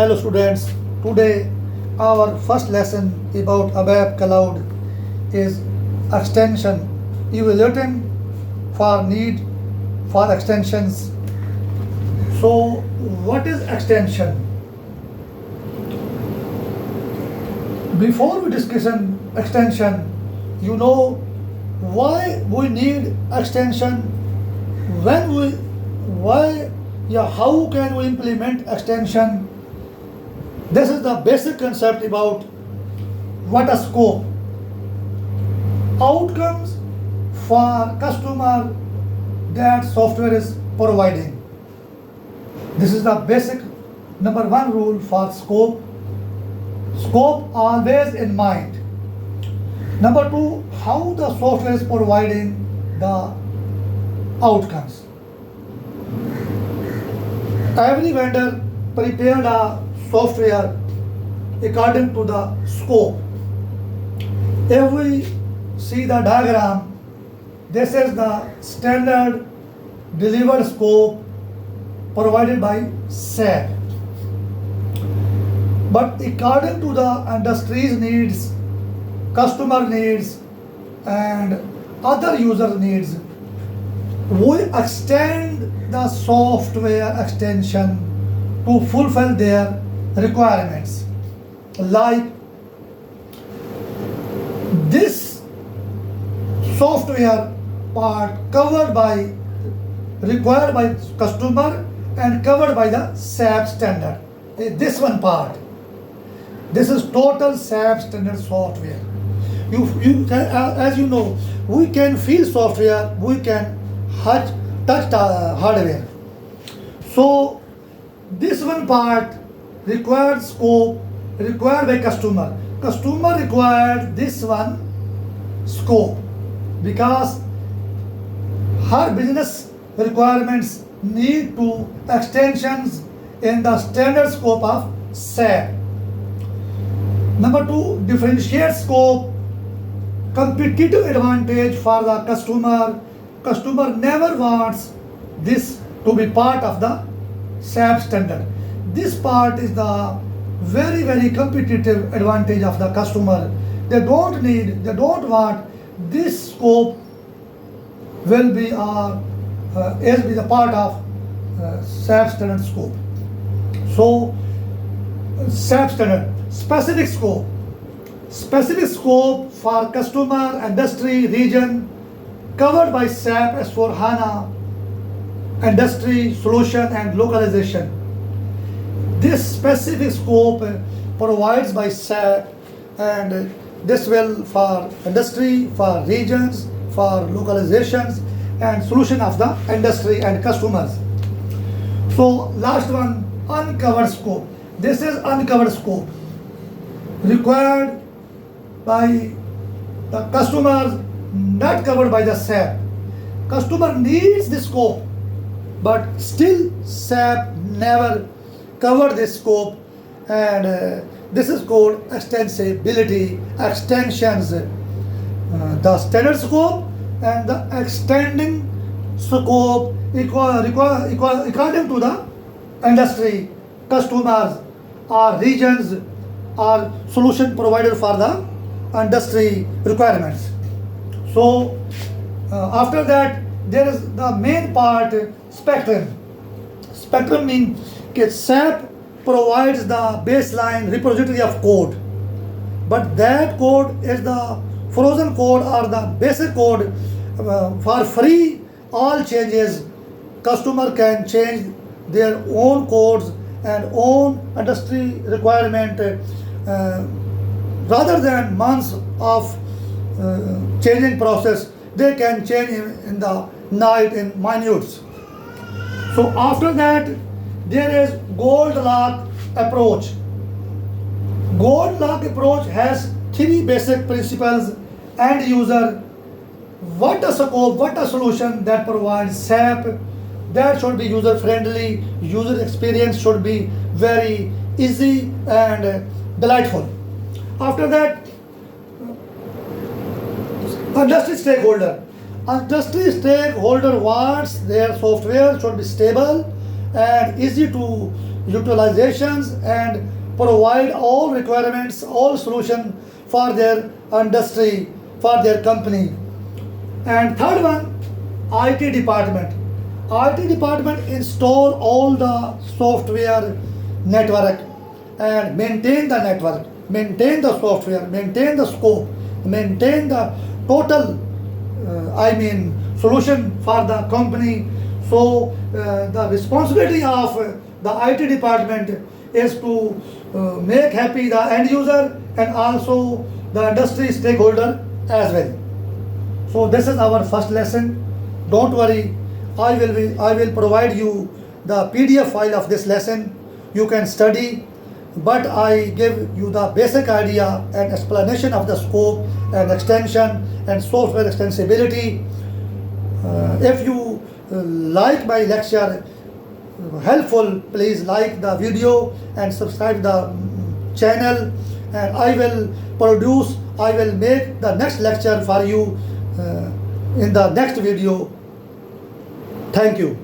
Hello students, today our first lesson about ABAP Cloud is extension, evaluating for need for extensions. So what is extension? Before we discuss an extension, you know why we need extension, how can we implement extension. This is the basic concept about what a scope, outcomes for customer that software is providing. This is the basic number one rule for scope. Scope always in mind. Number two, how the software is providing the outcomes. Every vendor prepared a software according to the scope. If we see the diagram, this is the standard delivered scope provided by SAP. But according to the industry's needs, customer needs, and other user needs, we extend the software extension to fulfill their requirements. Like this software part required by customer and covered by the SAP standard. This one part. This is total SAP standard software. As you know, we can feel software, we can touch the hardware. So this one part required scope required by customer. Customer required this one scope because her business requirements need to extensions in the standard scope of SAP. Number two, differentiate scope, competitive advantage for the customer. Customer never wants this to be part of the SAP standard. This part is the very, very competitive advantage of the customer. They don't want this scope will be the part of SAP standard scope. So SAP standard, specific scope for customer, industry, region covered by SAP S/4HANA, industry, solution and localization. This specific scope provides by SAP, and this will for industry, for regions, for localizations and solution of the industry and customers. So last one, uncovered scope. This is uncovered scope required by the customers, not covered by the SAP. Customer needs this scope, but still SAP never covered this scope, and this is called extensibility, extensions. The standard scope and the extending scope according to the industry, customers, or regions, or solution provider for the industry requirements. So after that, there is the main part, spectrum. Spectrum means SAP provides the baseline repository of code, but that code is the frozen code or the basic code for free. All changes, customer can change their own codes and own industry requirement rather than months of changing process. They can change in the night in minutes. So after that, there is gold lock approach. Gold lock approach has three basic principles: end user, what a scope, what a solution that provides SAP, that should be user friendly, user experience should be very easy and delightful. After that, industry stakeholder. Industry stakeholder wants their software should be stable and easy to utilizations and provide all requirements, all solution for their industry, for their company. And third one, IT department. IT department install all the software network and maintain the network, maintain the software, maintain the scope, maintain the total solution for the company. So the responsibility of the IT department is to make happy the end user and also the industry stakeholder as well. So this is our first lesson. Don't worry, I will provide you the PDF file of this lesson. You can study, but I give you the basic idea and explanation of the scope and extension and software extensibility. If you like my lecture helpful, please like the video and subscribe the channel, and I will make the next lecture for you in the next video. Thank you.